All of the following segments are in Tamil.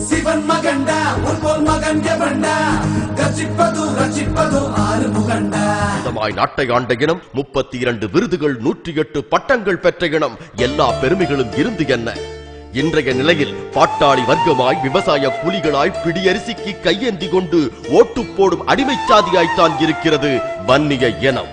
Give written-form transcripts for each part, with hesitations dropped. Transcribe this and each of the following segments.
சிவன் மகண்டா உன்போல் மகன் எவண்டா கர்ஜிப்பது ரட்சிப்பது ஆறுமுகண்டா. நாட்டை ஆண்ட இனம் 32 விருதுகள் 108 பட்டங்கள் பெற்ற இனம் எல்லா பெருமைகளும் இருந்து என்ன இன்றைய நிலையில் பாட்டாளி வர்க்கமாய் விவசாய கூலிகளாய் பிடியரிசிக்கு கையேந்தி கொண்டு ஓட்டு போடும் அடிமை சாதியாய்த்தான் இருக்கிறது வன்னிய இனம்.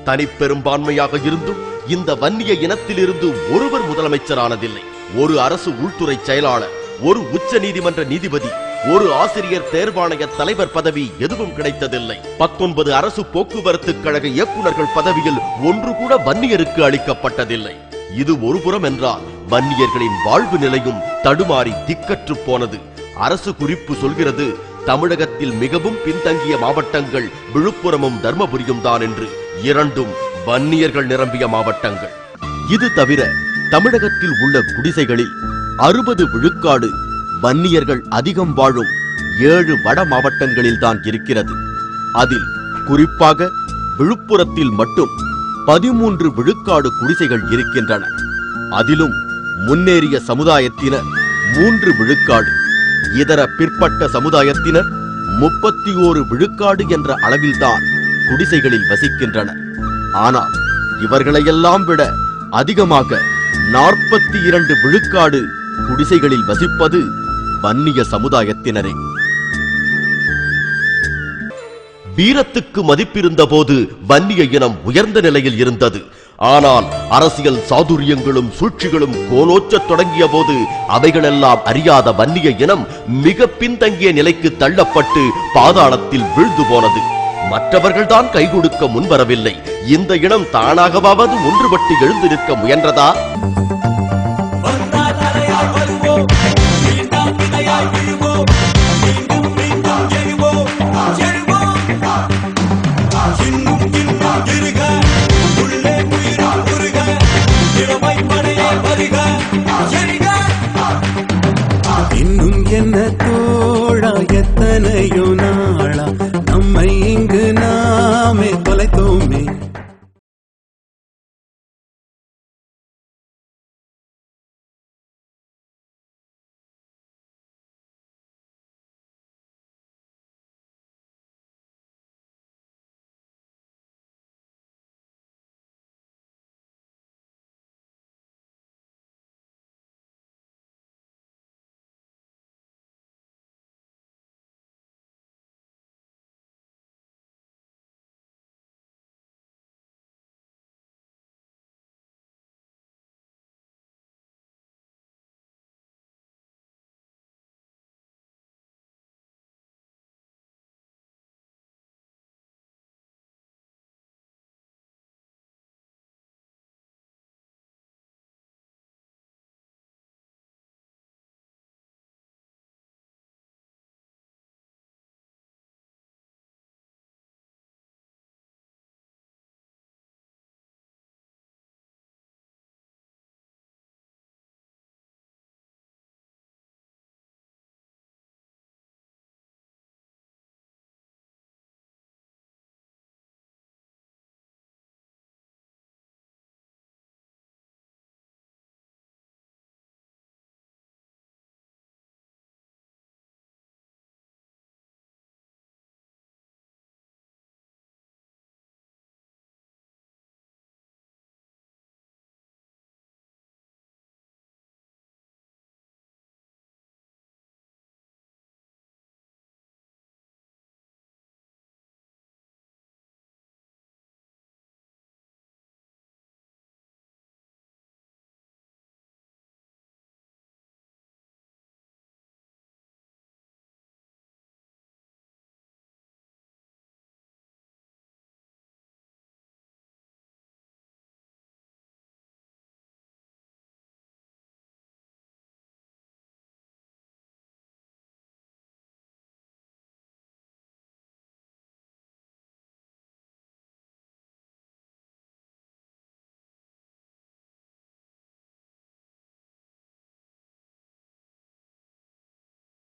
தனிப்பெரும்பான்மையாக இருந்தும் இந்த வன்னிய இனத்திலிருந்து ஒருவர் முதலமைச்சரானதில்லை. ஒரு அரசு உள்துறை செயலாளர், ஒரு உச்ச நீதிமன்ற நீதிபதி, ஒரு ஆசிரியர் தேர்வாணைய தலைவர் பதவி எதுவும் கிடைத்ததில்லை. 19 அரசு போக்குவரத்து கழக இயக்குநர்கள் பதவியில் ஒன்று கூட வன்னியருக்கு அளிக்கப்பட்டதில்லை. இது ஒருபுறம் என்றால் வன்னியர்களின் வாழ்வு நிலையும் தடுமாறி திக்கற்று போனது. அரசு குறிப்பு சொல்கிறது தமிழகத்தில் மிகவும் பின்தங்கிய மாவட்டங்கள் விழுப்புரமும் தர்மபுரியும் தான் என்று. இரண்டும் வன்னியர்கள் நிரம்பிய மாவட்டங்கள். இது தவிர தமிழகத்தில் உள்ள குடிசைகளில் 60 விழுக்காடு வன்னியர்கள் அதிகம் வாழும் 7 வட மாவட்டங்களில் தான் இருக்கிறது. அதில் குறிப்பாக விழுப்புரத்தில் மட்டும் 13 விழுக்காடு குடிசைகள் இருக்கின்றன. அதிலும் முன்னேறிய சமுதாயத்தினர் 3 விழுக்காடு, இதர பிற்பட்ட சமுதாயத்தினர் 31 விழுக்காடு என்ற அளவில்தான் குடிசைகளில் வசிக்கின்றனர். ஆனால் இவர்களையெல்லாம் விட அதிகமாக 42 விழுக்காடு குடிசைகளில் வசிப்பது வன்னிய சமுதாயத்தினரே. வீரத்துக்கு மதிப்பிருந்த போது வன்னிய இனம் உயர்ந்த நிலையில் இருந்தது. ஆனால் அரசியல் சாதுரியங்களும் சூழ்ச்சிகளும் கோலோச்ச தொடங்கிய போது அவைகளெல்லாம் அறியாத வன்னிய இனம் மிக பின்தங்கிய நிலைக்கு தள்ளப்பட்டு பாதாளத்தில் வீழ்ந்து போனது. மற்றவர்கள்தான் கை கொடுக்க முன்வரவில்லை. இந்த இனம் தானாகவாவது ஒன்றுபட்டு எழுந்து நிற்க முயன்றதா? இன்னும் என்ன தோழா எத்தனையோ நாள்